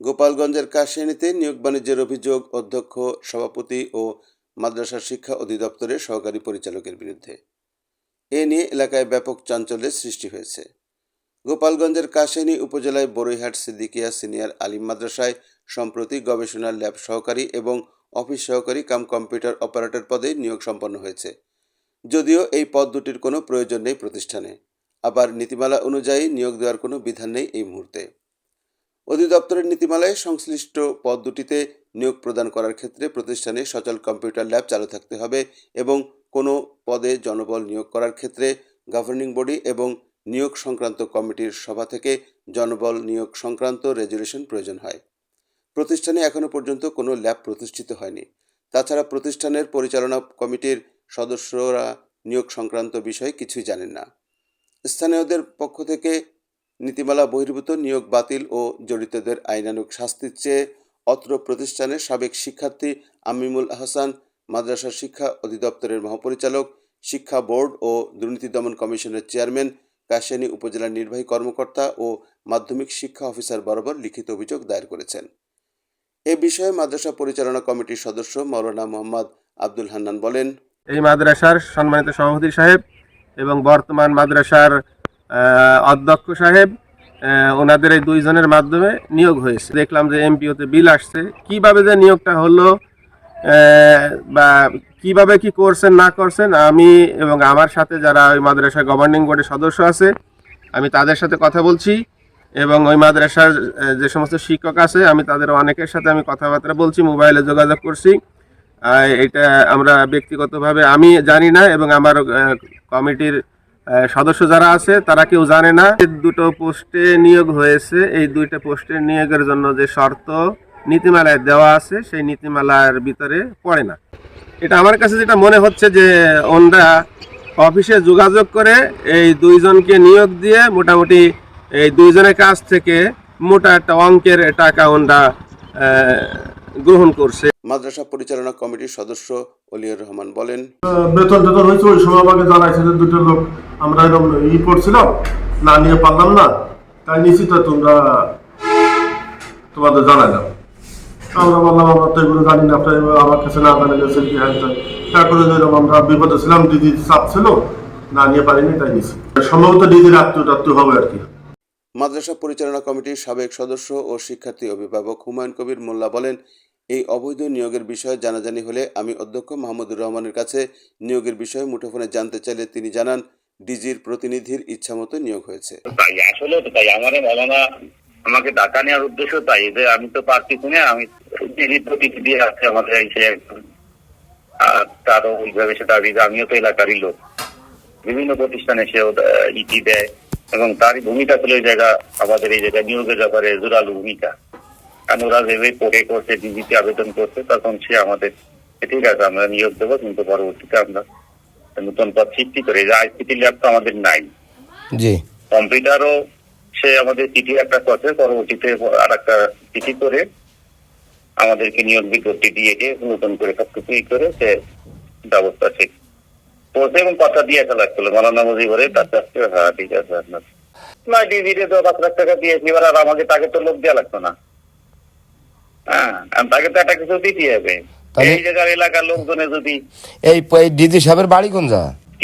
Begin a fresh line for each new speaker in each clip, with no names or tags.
গোপালগঞ্জের কাশিয়ানীতে নিয়োগ বাণিজ্যের অভিযোগ অধ্যক্ষ, সভাপতি ও মাদ্রাসা শিক্ষা অধিদপ্তরের সহকারী পরিচালকের বিরুদ্ধে। এ নিয়ে এলাকায় ব্যাপক চাঞ্চল্যের সৃষ্টি হয়েছে। গোপালগঞ্জের কাশিয়ানী উপজেলায় বরৈহাট সিদ্দিকিয়া সিনিয়র আলিম মাদ্রাসায় সম্প্রতি গবেষণা ল্যাব সহকারী এবং অফিস সহকারী কাম কম্পিউটার অপারেটর পদে নিয়োগ সম্পন্ন হয়েছে। যদিও এই পদ দুটির কোনো প্রয়োজন নেই প্রতিষ্ঠানে, আবার নীতিমালা অনুযায়ী নিয়োগ দেওয়ার কোনো বিধান নেই এই মুহূর্তে। অধিদপ্তরের নীতিমালায় সংশ্লিষ্ট পদ দুটিতে নিয়োগ প্রদান করার ক্ষেত্রে প্রতিষ্ঠানে সচল কম্পিউটার ল্যাব চালু থাকতে হবে এবং কোনো পদে জনবল নিয়োগ করার ক্ষেত্রে গভর্নিং বডি এবং নিয়োগ সংক্রান্ত কমিটির সভা থেকে জনবল নিয়োগ সংক্রান্ত রেজুলেশন প্রয়োজন হয়। প্রতিষ্ঠানে এখনও পর্যন্ত কোনো ল্যাব প্রতিষ্ঠিত হয়নি। তাছাড়া প্রতিষ্ঠানের পরিচালনা কমিটির সদস্যরা নিয়োগ সংক্রান্ত বিষয়ে কিছুই জানেন না। স্থানীয়দের পক্ষ থেকে নীতিমালা বহির্ভূত নিয়োগ বাতিল ও জড়িতদের আইনানুগ শাস্তির চেয়ে অত্র প্রতিষ্ঠানের সাবেক শিক্ষার্থী আমিমুল আহসান, মাদ্রাসা শিক্ষা অধিদপ্তরের মহাপরিচালক, শিক্ষা বোর্ড ও দুর্নীতি দমন কমিশনের চেয়ারম্যান, কাশিয়ানী উপজেলার নির্বাহী কর্মকর্তা ও মাধ্যমিক শিক্ষা অফিসার বরাবর লিখিত অভিযোগ দায়ের করেছেন। এ বিষয়ে মাদ্রাসা পরিচালনা কমিটির সদস্য মাওলানা মোহাম্মদ আব্দুল হান্নান বলেন,
এই মাদ্রাসার সম্মানিত সভাপতি সাহেব এবং বর্তমান মাদ্রাসার অধ্যক্ষ সাহেব, ওনাদের এই দুইজনের মাধ্যমে নিয়োগ হয়েছে। দেখলাম যে এমপিওতে বিল আসছে, কিভাবে যে নিয়োগটা হলো বা কিভাবে কি করছেন না করছেন, আমি এবং আমার সাথে যারা ওই মাদ্রাসা গভর্নিং বোর্ডের সদস্য আছে আমি তাদের সাথে কথা বলছি এবং ওই মাদ্রাসার যে সমস্ত শিক্ষক আছে আমি তাদের অনেকের সাথে আমি কথাবার্তা বলছি, মোবাইলে যোগাযোগ করছি। এটা আমরা ব্যক্তিগতভাবে আমি জানি না এবং আমার কমিটির সদস্য যারা আছে তারা কেউ জানে না। দুটো পোস্টে নিয়োগ হয়েছে, এই দুইটা পোস্টের নিয়োগের জন্য যে শর্ত নীতিমালায় দেওয়া আছে সেই নীতিমালার ভিতরে পড়ে না। এটা আমার কাছে যেটা মনে হচ্ছে যে ওনারা অফিসে যোগাযোগ করে এই দুইজনকে নিয়োগ দিয়ে মোটামুটি এই দুইজনের কাছ থেকে মোটা একটা অঙ্কের টাকা ওনারা গ্রহণ করছে।
মাদ্রাসা পরিচালনা কমিটির সদস্য অলিউর রহমান বলেন,
বেতন টেতন হয়েছে ওই সময় আমাকে জানাইছে যে দুটো লোক আমরা এরকম করছিলাম, না নিয়ে পারলাম না, তাই নিয়েছি, তো তোমরা তোমাদের জানাই দাও। আমরা বললাম আমরা তো এগুলো জানি না, আপনার আমার কাছে না জানা গেছেন কি হ্যাঁ। তারপরে যেরকম আমরা বিপদে ছিলাম, দিদির চাপ ছিল, না নিয়ে পারিনি, তাই নিয়েছি। সম্ভবত দিদির আত্মীয় হবে আর কি।
মাদ্রাসা পরিচালনা কমিটির সাবেক সদস্য ও শিক্ষার্থী অভিভাবক হুমায়ুন কবির মোল্লা বলেন, এই অবৈধ নিয়োগের বিষয়ে জানাজানি হলে আমি অধ্যক্ষ মাহমুদুর রহমানের কাছে নিয়োগের বিষয়ে মুঠোফোনে জানতে চাইলে তিনি জানান, ডিজির প্রতিনিধির ইচ্ছামতো নিয়োগ হয়েছে।
তাই আসলে তো তাই আমার মৌলানা আমাকে ডাকা নেওয়ার উদ্দেশ্য তাই যে আমি তো পারছি না, আমি ডিজির প্রতিনিধি আছে আমাদের তারও ওইভাবে সেটা আমিও তো এলাকারই লোক, বিভিন্ন প্রতিষ্ঠানে সে ইটি দেয় এবং তারই ভূমিকা ছিল এই জায়গা, আমাদের এই জায়গায় নিয়োগের ব্যাপারে জোরালো ভূমিকা। কারণ ওরা যেভাবে পড়ে করছে, ডিজিতে আবেদন করছে, তখন সে আমাদের ঠিক আছে আমরা নিয়োগ দেবো, কিন্তু পরবর্তীতে আমরা নতুন পদ সৃষ্টি করে যে আইসিটি ল্যাব তো আমাদের নাই,
জি
কম্পিউটারও সে আমাদের চিঠি একটা করছে, পরবর্তীতে আর একটা চিঠি করে আমাদেরকে নিয়োগ বিজ্ঞপ্তি দিয়ে নতুন করে সবকিছু করে সে ব্যবস্থা ঠিক করছে এবং কথা দিয়ে ফেলা ছিল মৌলানা মুজিবরে তার কাছে। হ্যাঁ ঠিক আছে আপনার না ডিজিতে তো 5 লাখ টাকা দিয়েছি, এবার আর আমাকে তাকে তো লোক দেওয়া লাগতো না। হ্যাঁ তাকে তো একটা কিছু দিতে হবে। এই জায়গার এলাকার লোকজনে যদি
এই ডিজি সাহেবের বাড়ি কোন যা?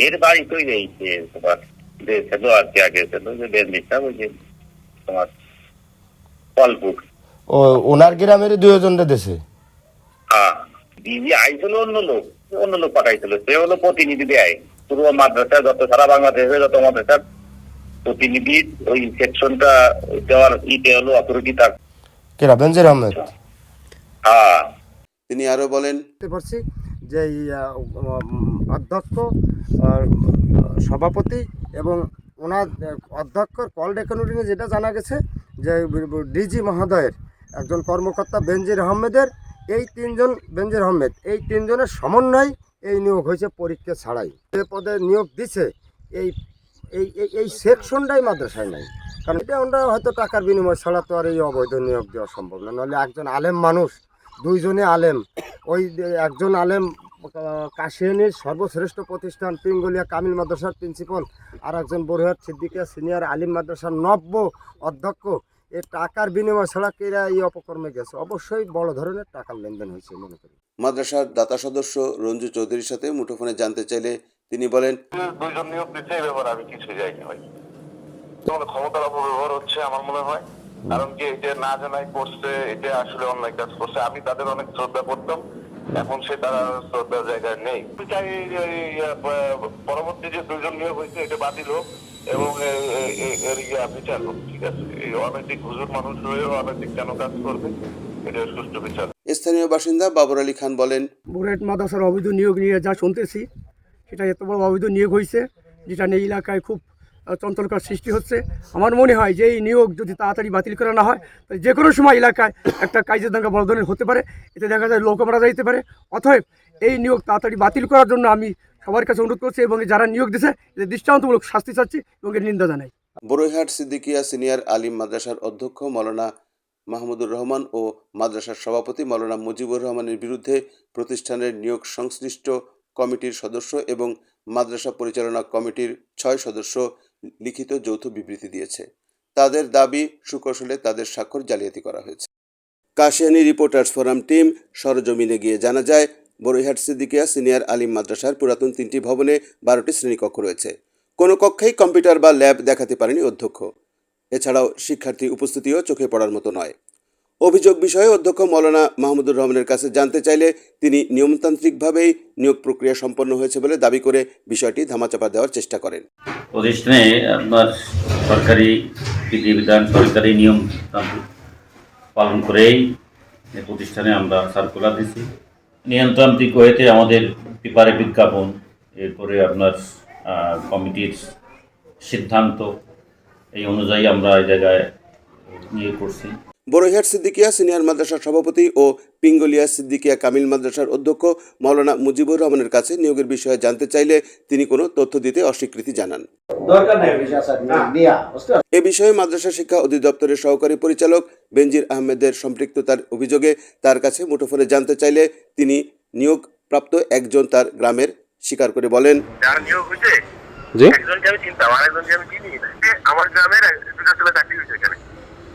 এর বাড়ি তো এই তোমার যে ছিল আর কি আগে ছিল যে বেঞ্জিটা ওই যে তোমার ফলপুর,
ও ওনার গ্রামের দুইজনটা দেশে।
হ্যাঁ ডিজি আইছিল অন্য লোক পাঠাইছিল, সে হলো প্রতিনিধি দেয় পুরো মাদ্রাসা যত সারা বাংলাদেশে যত মাদ্রাসার প্রতিনিধি ওই সেকশনটা দেওয়ার ইতে হলো অথরিটি তার
কেরা বেনজির আহমেদ।
হ্যাঁ
তিনি আরো বলেন,
পারছি যে অধ্যক্ষ, সভাপতি এবং ওনার অধ্যক্ষর কল রেকর্ডিংয়ে যেটা জানা গেছে যে ডিজি মহোদয়ের একজন কর্মকর্তা বেনজির আহমেদের, এই তিনজন বেনজির আহমেদ এই তিনজনের সমন্বয় এই নিয়োগ হয়েছে পরীক্ষা ছাড়াই। যে পদে নিয়োগ দিছে এই এই এই সেকশনটাই মাদ্রাসায় নাই, কারণ এটা আমরা হয়তো টাকার বিনিময় ছাড়া তো আর এই অবৈধ নিয়োগ দেওয়া সম্ভব না। নাহলে একজন আলেম মানুষ, দুইজনে আলেম, ওই একজন আলেম কাশিয়ানীর সর্বশ্রেষ্ঠ প্রতিষ্ঠান পিঙ্গলিয়া কামিল মাদ্রাসার প্রিন্সিপাল, আর একজন বরৈহাট সিদ্দিকিয়া সিনিয়র আলিম মাদ্রাসার নব্য অধ্যক্ষ, এই টাকার বিনিময় ছাড়া এরা এই অপকর্মে গেছে, অবশ্যই বড় ধরনের টাকার লেনদেন হয়েছে মনে করি।
মাদ্রাসার দাতা সদস্য রঞ্জু চৌধুরীর সাথে মুঠোফোনে জানতে চাইলে তিনি বলেন,
দুইজন নিয়োগ দিচ্ছে, এই ব্যাপারে আমি কিছু যাইনি ভাই। তোমাদের ক্ষমতার অপব্যবহার হচ্ছে আমার মনে হয়, কারণ কি এটা না জানাই করছে, এটা আসলে অন্যায় কাজ করছে। আমি তাদের অনেক শ্রদ্ধা করতাম, এখন সে তারা শ্রদ্ধার জায়গায় নেই। চাই পরবর্তী যে দুইজন নিয়োগ হয়েছে এটা বাতিল হোক এবং এর বিচার হোক। ঠিক আছে, এই অনৈতিক হুজুর মানুষ হয়েও অনৈতিক কেন কাজ করবে, এটা সুষ্ঠু বিচার।
স্থানীয় বাসিন্দা বাবর আলী খান বলেন,
বুয়েট মাদ্রাসার অবৈধ নিয়োগ নিয়ে যা শুনতেছি, সেটা এত বড় অবৈধ নিয়োগ হয়েছে, যেটা নিয়ে এলাকায় খুব চঞ্চলকার সৃষ্টি হচ্ছে। আমার মনে হয় যে এই নিয়োগ যদি তাড়াতাড়ি বাতিল করা না হয়, তাহলে যে কোনো সময় এলাকায় একটা কাইজের দাঙ্গা বড় ধরনের হতে পারে, এতে দেখা যায় লোক মারা যাইতে পারে। অতএব এই নিয়োগ তাড়াতাড়ি বাতিল করার জন্য আমি সবার কাছে অনুরোধ করছি এবং যারা নিয়োগ দিচ্ছে এদের দৃষ্টান্তমূলক শাস্তি চাচ্ছি এবং এর নিন্দা জানাই।
বড়ইহাট সিদ্দিকিয়া সিনিয়র আলিম মাদ্রাসার অধ্যক্ষ মাওলানা মাহমুদুর রহমান ও মাদ্রাসার সভাপতি মাওলানা মুজিবুর রহমানের বিরুদ্ধে প্রতিষ্ঠানের নিয়োগ সংশ্লিষ্ট কমিটির সদস্য এবং মাদ্রাসা পরিচালনা কমিটির 6 সদস্য লিখিত যৌথ বিবৃতি দিয়েছে। তাদের দাবি, সুকৌশলে তাদের স্বাক্ষর জালিয়াতি করা হয়েছে। কাশিয়ানী রিপোর্টার্স ফোরাম টিম সরজমিনে গিয়ে জানা যায়, বড়ইহাট সিদ্দিকিয়া সিনিয়র আলিম মাদ্রাসার পুরাতন 3টি ভবনে 12টি শ্রেণীকক্ষ রয়েছে। কোনো কক্ষেই কম্পিউটার বা ল্যাব দেখাতে পারেনি অধ্যক্ষ। এছাড়াও শিক্ষার্থী উপস্থিতিও চোখে পড়ার মতো নয়। অভিযোগ বিষয়ে অধ্যক্ষ মাওলানা মাহমুদুর রহমানের কাছে জানতে চাইলে তিনি নিয়মতান্ত্রিকভাবেই নিয়োগ প্রক্রিয়া সম্পন্ন হয়েছে বলে দাবি করে বিষয়টি ধামাচাপা দেওয়ার চেষ্টা করেন।
প্রতিষ্ঠানে আপনার সরকারি বিধিবিধান, সরকারি নিয়ম পালন করেই এই প্রতিষ্ঠানে আমরা সার্কুলার দিচ্ছি। নিয়মতান্ত্রিক ওয়েতে আমাদের পেপারে বিজ্ঞাপন, এরপরে আপনার কমিটির সিদ্ধান্ত, এই অনুযায়ী আমরা এই জায়গায় নিয়োগ করছি।
বড়ইহাট সিদ্দিকিয়া সিনিয়র মাদ্রাসার সভাপতি ও পিঙ্গলিয়া সিদ্দিকিয়া কামিল মাদ্রাসার অধ্যক্ষ মাওলানা মুজিবুর রহমানের কাছে নিয়োগের বিষয়ে জানতে চাইলে তিনি কোনো তথ্য দিতে অস্বীকৃতি জানান। এ বিষয়ে মাদ্রাসা শিক্ষা অধিদপ্তরের সহকারী পরিচালক বেনজির আহমেদের সম্পৃক্ততার অভিযোগে তার কাছে মুঠোফোনে জানতে চাইলে তিনি নিয়োগপ্রাপ্ত একজন তার গ্রামের স্বীকার করে বলেন,
যার নিয়োগ হয়েছে একজনকে আমি চিনতাম, আরেকজনকে আমি চিনি না। আমার গ্রামের দুটো ছেলে চাকরি হয়েছে এখানে।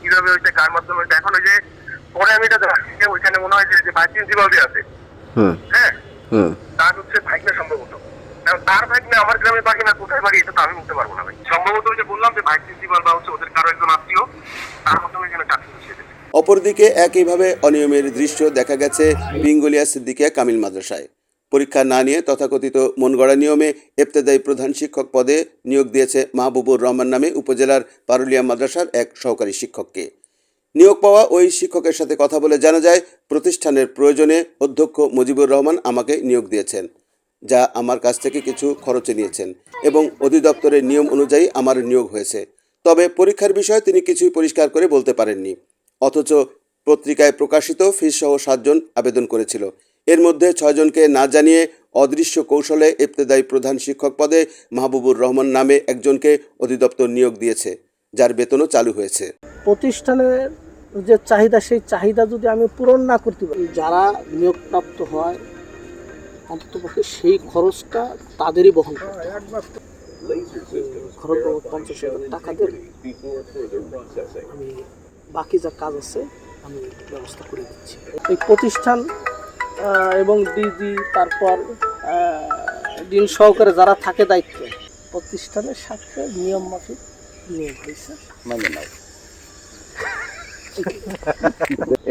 কিভাবে হয়েছে, কার মাধ্যমে হয়েছে, এখন ওই যে পরে আমি এটা দেখছি ওইখানে মনে হয় যে ভাইস প্রিন্সিপাল যে আছে, হ্যাঁ, তার হচ্ছে ভাইকনা সম্ভবত। কারণ তার ভাইকনা আমার গ্রামে বাড়ি না কোথায় বাড়ি এটা তো আমি বলতে পারবো না ভাই। সম্ভবত ওই যে বললাম যে ভাইস প্রিন্সিপাল বা হচ্ছে ওদের কারো একজন আত্মীয়, তার মাধ্যমে এখানে চাকরি হয়েছে।
অপরদিকে একইভাবে অনিয়মের দৃশ্য দেখা গেছে পিঙ্গলিয়া সিদ্দিকিয়া কামিল মাদ্রাসায়। পরীক্ষা না নিয়ে তথাকথিত মনগড়া নিয়মে ইবতেদায়ী প্রধান শিক্ষক পদে নিয়োগ দিয়েছে মাহবুবুর রহমান নামে উপজেলার পারুলিয়া মাদ্রাসার এক সহকারী শিক্ষককে। নিয়োগ পাওয়া ওই শিক্ষকের সাথে কথা বলে জানা যায়, প্রতিষ্ঠানের প্রয়োজনে অধ্যক্ষ মুজিবুর রহমান আমাকে নিয়োগ দিয়েছেন, যা আমার কাছ থেকে কিছু খরচে নিয়েছেন এবং অধিদপ্তরের নিয়ম অনুযায়ী আমার নিয়োগ হয়েছে। তবে পরীক্ষার বিষয়ে তিনি কিছুই পরিষ্কার করে বলতে পারেননি। অথচ পত্রিকায় প্রকাশিত ফিসসহ 7 জন আবেদন করেছিল। এর মধ্যে 6 জনকে না জানিয়ে অদৃশ্য কৌশলে ইবতেদায়ী প্রধান শিক্ষক পদে মাহবুবুর রহমান নামে একজনকে অধিদপ্তর নিয়োগ দিয়েছে, যার বেতনও চালু হয়েছে।
প্রতিষ্ঠানের যে চাহিদা, সেই চাহিদা যদি আমি পূরণ না করতে পারি, যারা নিয়োগপ্রাপ্ত হয় অন্ততপক্ষে সেই খরচটা তাদেরই বহন করতে হয়। খরচ বাবদ 50,000 টাকা দেবে, আমি বাকি যা কাজ আছে আমি ব্যবস্থা করে দিচ্ছি। এই প্রতিষ্ঠান এবং ডিজি, তারপর ডিন সহকারে যারা থাকে দায়িত্বে, প্রতিষ্ঠানের সাথে নিয়ম মাফিক নিয়োগ হয়েছে, মানে নাই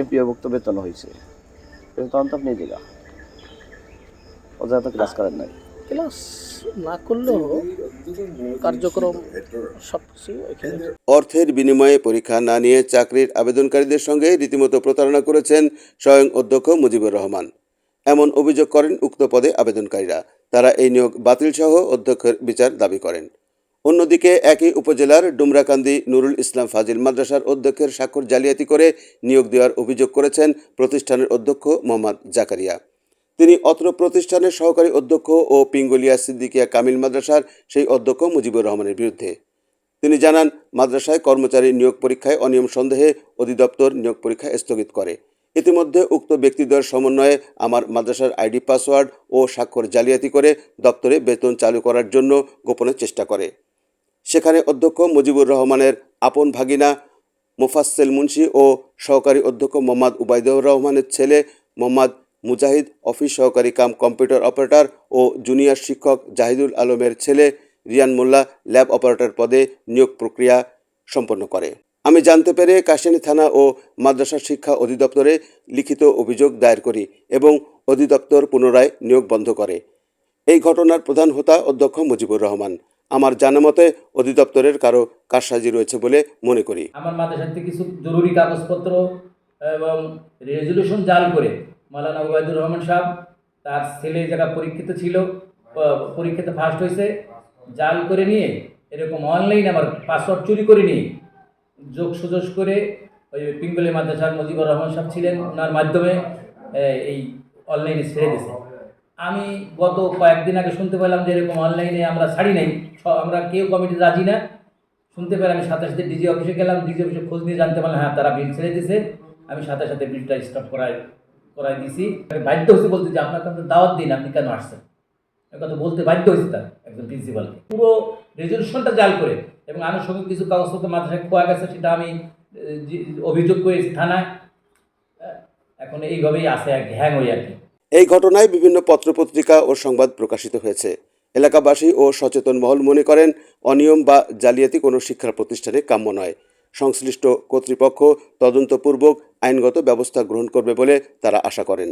এমপিওভুক্ত বেতন হয়েছে, তখন তো আপনি দিলা ওরা তো ক্লাস করেন নাই।
ক্লাস না করলেও কার্যক্রম সবকিছু এখানে।
অর্থের বিনিময়ে পরীক্ষা না নিয়ে চাকরির আবেদনকারীদের সঙ্গে রীতিমতো প্রতারণা করেছেন স্বয়ং অধ্যক্ষ মুজিবুর রহমান, এমন অভিযোগ করেন উক্ত পদে আবেদনকারীরা। তারা এই নিয়োগ বাতিল সহ অধ্যক্ষের বিচার দাবি করেন। অন্যদিকে একই উপজেলার ডুমরাকান্দি নুরুল ইসলাম ফাজিল মাদ্রাসার অধ্যক্ষের স্বাক্ষর জালিয়াতি করে নিয়োগ দেওয়ার অভিযোগ করেছেন প্রতিষ্ঠানের অধ্যক্ষ মোহাম্মদ জাকারিয়া। তিনি অত্র প্রতিষ্ঠানের সহকারী অধ্যক্ষ ও পিঙ্গলিয়া সিদ্দিকিয়া কামিল মাদ্রাসার সেই অধ্যক্ষ মুজিবুর রহমানের বিরুদ্ধে। তিনি জানান, মাদ্রাসায় কর্মচারী নিয়োগ পরীক্ষায় অনিয়ম সন্দেহে অধিদপ্তর নিয়োগ পরীক্ষা স্থগিত করে। ইতিমধ্যে উক্ত ব্যক্তিদ্বয়ের সমন্বয়ে আমার মাদ্রাসার আইডি পাসওয়ার্ড ও স্বাক্ষর জালিয়াতি করে দপ্তরে বেতন চালু করার জন্য গোপনে চেষ্টা করে। সেখানে অধ্যক্ষ মুজিবুর রহমানের আপন ভাগিনা মোফাজ্জেল মুন্সি ও সহকারী অধ্যক্ষ মোহাম্মদ উবাইদুর রহমানের ছেলে মোহাম্মদ মুজাহিদ অফিস সহকারী কাম কম্পিউটার অপারেটর ও জুনিয়র শিক্ষক জাহিদুল আলমের ছেলে রিয়ান মোল্লা ল্যাব অপারেটর পদে নিয়োগ প্রক্রিয়া সম্পন্ন করে। আমি জানতে পেরে কাশিয়ানী থানা ও মাদ্রাসা শিক্ষা অধিদপ্তরে লিখিত অভিযোগ দায়ের করি এবং অধিদপ্তর পুনরায় নিয়োগ বন্ধ করে। এই ঘটনার প্রধান হোতা অধ্যক্ষ মুজিবুর রহমান। আমার জানা মতে অধিদপ্তরের কারো কারসাজি রয়েছে বলে মনে করি।
আমার মাদ্রাসার থেকে কিছু জরুরি কাগজপত্র এবং রেজলিউশন জাল করে মাওলানা উবাইদুর রহমান সাহেব তার ছেলে যারা পরীক্ষিত ছিল, পরীক্ষাতে ফার্স্ট হয়েছে, জাল করে নিয়ে এরকম অনলাইন আমার পাসওয়ার্ড চুরি করে নিয়ে যোগ সুযোগ করে ওই পিঙ্গলি মাদ্রাসার মুজিবুর রহমান সাহেব ছিলেন, ওনার মাধ্যমে এই অনলাইনে ছেড়ে দিয়েছে। আমি গত কয়েকদিন আগে শুনতে পেলাম যে এরকম অনলাইনে আমরা ছাড়ি নাই, আমরা কেউ কমিটি রাজি না। শুনতে পেলাম, আমি সাথে সাথে ডিজি অফিসে গেলাম, ডিজি অফিসে খোঁজ নিয়ে জানতে পারলাম হ্যাঁ তারা বিল ছেড়ে দিয়েছে। আমি সাথে সাথে বিলটা স্টপ করাই দিয়েছি। বাধ্য হয়েছে বলতে যে আপনাকে আমরা দাওয়াত দিন, আপনি কেন আসছেন, এই কথা বলতে বাধ্য হয়েছে তার একজন প্রিন্সিপালকে। পুরো রেজলিউশনটা জাল করে এবং আনুষঙ্গিক কিছু কাগজপত্র মাদ্রাসায় খোয়া গেছে, সেটা আমি অভিযোগ করেছি থানায়। এখন এইভাবেই আছে আর কি, হ্যাং হয়ে আর কি।
এই ঘটনায় বিভিন্ন পত্রপত্রিকা ও সংবাদ প্রকাশিত হয়েছে। এলাকাবাসী ও সচেতন মহল মনে করেন অনিয়ম বা জালিয়াতি কোনো শিক্ষা প্রতিষ্ঠানে কাম্য নয়। সংশ্লিষ্ট কর্তৃপক্ষ তদন্তপূর্বক আইনগত ব্যবস্থা গ্রহণ করবে বলে তারা আশা করেন।